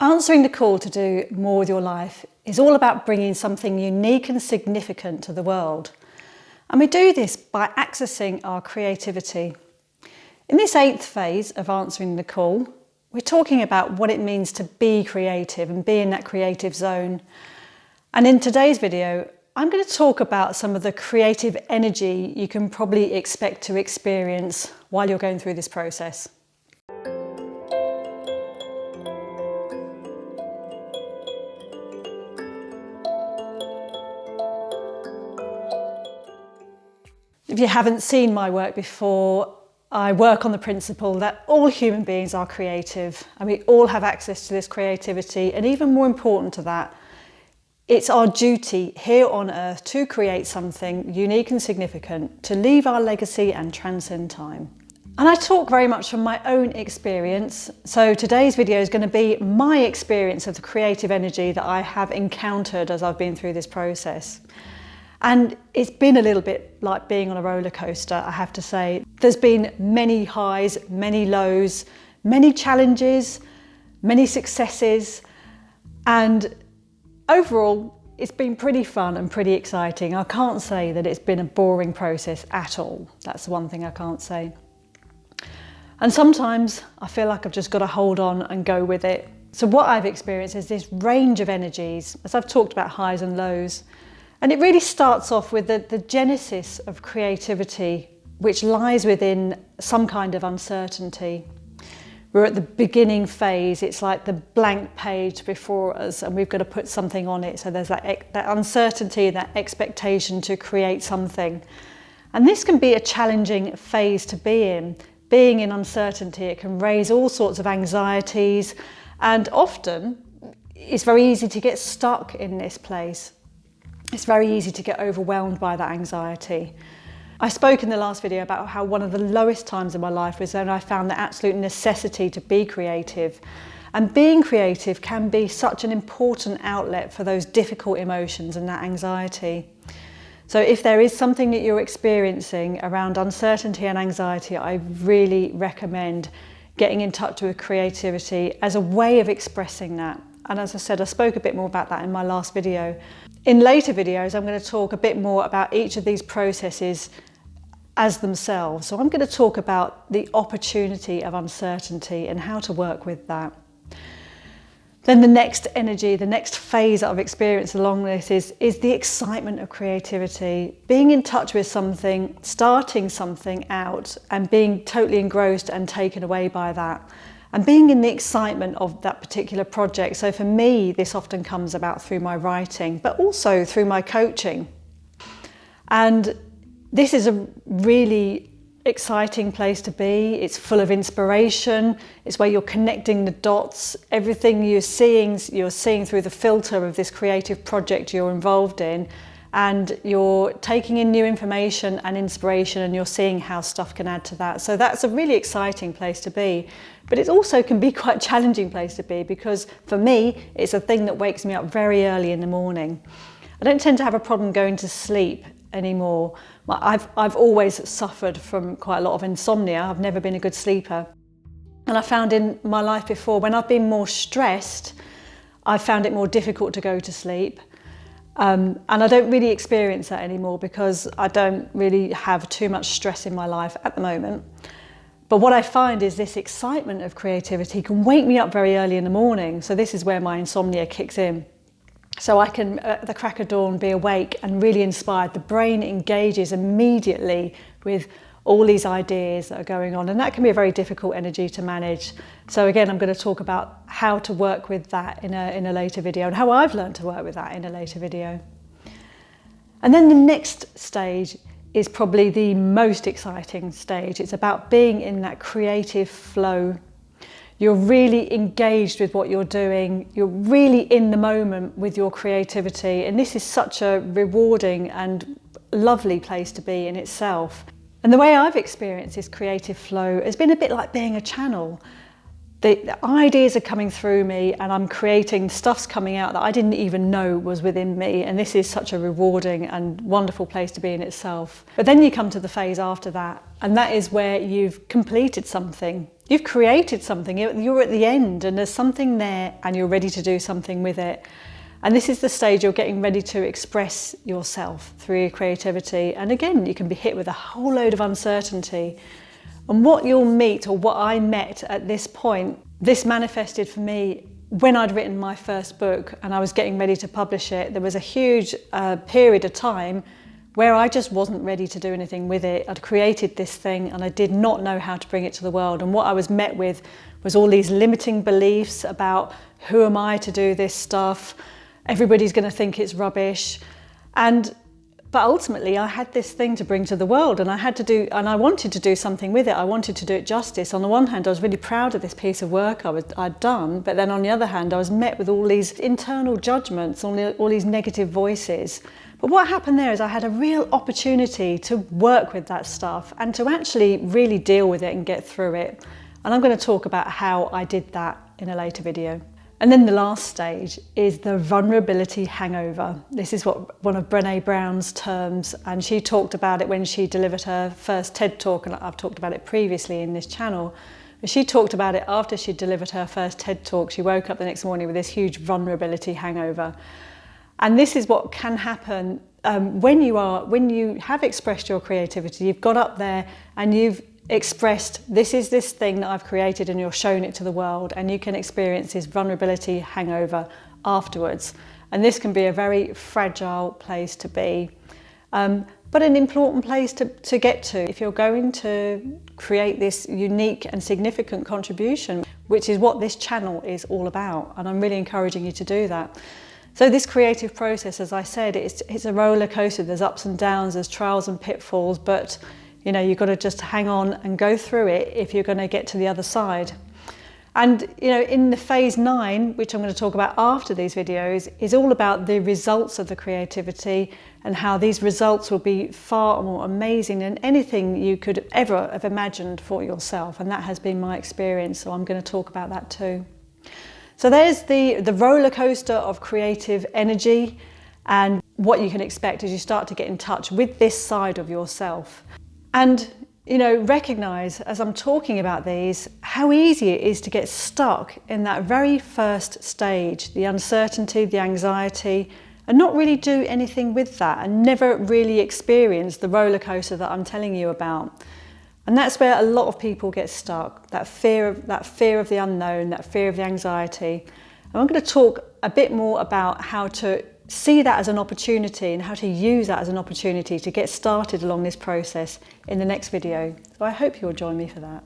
Answering the call to do more with your life is all about bringing something unique and significant to the world. And we do this by accessing our creativity. In this 8th phase of answering the call, we're talking about what it means to be creative and be in that creative zone. And in today's video, I'm going to talk about some of the creative energy you can probably expect to experience while you're going through this process. If you haven't seen my work before, I work on the principle that all human beings are creative and we all have access to this creativity, and even more important to that, it's our duty here on earth to create something unique and significant, to leave our legacy and transcend time. And I talk very much from my own experience, so today's video is going to be my experience of the creative energy that I have encountered as I've been through this process. And it's been a little bit like being on a roller coaster, I have to say. There's been many highs, many lows, many challenges, many successes, and overall it's been pretty fun and pretty exciting. I can't say that it's been a boring process at all. That's the one thing I can't say. And sometimes I feel like I've just got to hold on and go with it. So what I've experienced is this range of energies, as I've talked about highs and lows. And it really starts off with the genesis of creativity, which lies within some kind of uncertainty. We're at the beginning phase. It's like the blank page before us and we've got to put something on it. So there's that uncertainty, that expectation to create something. And this can be a challenging phase to be in. Being in uncertainty, it can raise all sorts of anxieties, and often it's very easy to get stuck in this place. It's very easy to get overwhelmed by that anxiety. I spoke in the last video about how one of the lowest times in my life was when I found the absolute necessity to be creative. And being creative can be such an important outlet for those difficult emotions and that anxiety. So if there is something that you're experiencing around uncertainty and anxiety, I really recommend getting in touch with creativity as a way of expressing that. And as I said, I spoke a bit more about that in my last video. In later videos, I'm going to talk a bit more about each of these processes as themselves. So I'm going to talk about the opportunity of uncertainty and how to work with that. Then the next energy, the next phase that I've experienced along this is the excitement of creativity. Being in touch with something, starting something out and being totally engrossed and taken away by that. And being in the excitement of that particular project. So for me, this often comes about through my writing, but also through my coaching. And this is a really exciting place to be. It's full of inspiration. It's where you're connecting the dots. Everything you're seeing through the filter of this creative project you're involved in. And you're taking in new information and inspiration, and you're seeing how stuff can add to that. So that's a really exciting place to be. But it also can be quite a challenging place to be, because for me, it's a thing that wakes me up very early in the morning. I don't tend to have a problem going to sleep anymore. I've always suffered from quite a lot of insomnia. I've never been a good sleeper. And I found in my life before, when I've been more stressed, I've found it more difficult to go to sleep. And I don't really experience that anymore because I don't really have too much stress in my life at the moment. But what I find is this excitement of creativity can wake me up very early in the morning. So this is where my insomnia kicks in. So I can, at the crack of dawn, be awake and really inspired. The brain engages immediately with all these ideas that are going on, and that can be a very difficult energy to manage. So again, I'm going to talk about how to work with that in a later video, and how I've learned to work with that in a later video. And then the next stage is probably the most exciting stage. It's about being in that creative flow. You're really engaged with what you're doing. You're really in the moment with your creativity, and this is such a rewarding and lovely place to be in itself. And the way I've experienced this creative flow has been a bit like being a channel. The ideas are coming through me and I'm creating, stuff's coming out that I didn't even know was within me, and this is such a rewarding and wonderful place to be in itself. But then you come to the phase after that, and that is where you've completed something. You've created something, you're at the end and there's something there and you're ready to do something with it. And this is the stage you're getting ready to express yourself through your creativity. And again, you can be hit with a whole load of uncertainty. And what you'll meet, or what I met at this point, this manifested for me when I'd written my first book and I was getting ready to publish it. There was a huge period of time where I just wasn't ready to do anything with it. I'd created this thing and I did not know how to bring it to the world. And what I was met with was all these limiting beliefs about who am I to do this stuff? Everybody's going to think it's rubbish. But ultimately I had this thing to bring to the world and I wanted to do something with it. I wanted to do it justice. On the one hand, I was really proud of this piece of work I'd done, but then on the other hand, I was met with all these internal judgments, all these negative voices. But what happened there is I had a real opportunity to work with that stuff and to actually really deal with it and get through it. And I'm going to talk about how I did that in a later video. And then the last stage is the vulnerability hangover. This is one of Brené Brown's terms, and she talked about it when she delivered her first TED Talk, and I've talked about it previously in this channel. But she talked about it after she delivered her first TED Talk. She woke up the next morning with this huge vulnerability hangover. And this is what can happen when you have expressed your creativity. You've got up there and you've expressed, this is this thing that I've created, and you're showing it to the world, and you can experience this vulnerability hangover afterwards. And this can be a very fragile place to be, but an important place to get to if you're going to create this unique and significant contribution, which is what this channel is all about. And I'm really encouraging you to do that. So this creative process, as I said, it's a roller coaster. There's ups and downs, there's trials and pitfalls, but you know, you've got to just hang on and go through it if you're going to get to the other side. And you know, in the phase 9, which I'm going to talk about after these videos, is all about the results of the creativity and how these results will be far more amazing than anything you could ever have imagined for yourself. And that has been my experience, so I'm going to talk about that too. So there's the roller coaster of creative energy and what you can expect as you start to get in touch with this side of yourself. And, you know, recognize as I'm talking about these, how easy it is to get stuck in that very first stage, the uncertainty, the anxiety, and not really do anything with that and never really experience the roller coaster that I'm telling you about. And that's where a lot of people get stuck, that fear of the unknown, that fear of the anxiety. And I'm going to talk a bit more about how to see that as an opportunity and how to use that as an opportunity to get started along this process in the next video. So I hope you'll join me for that.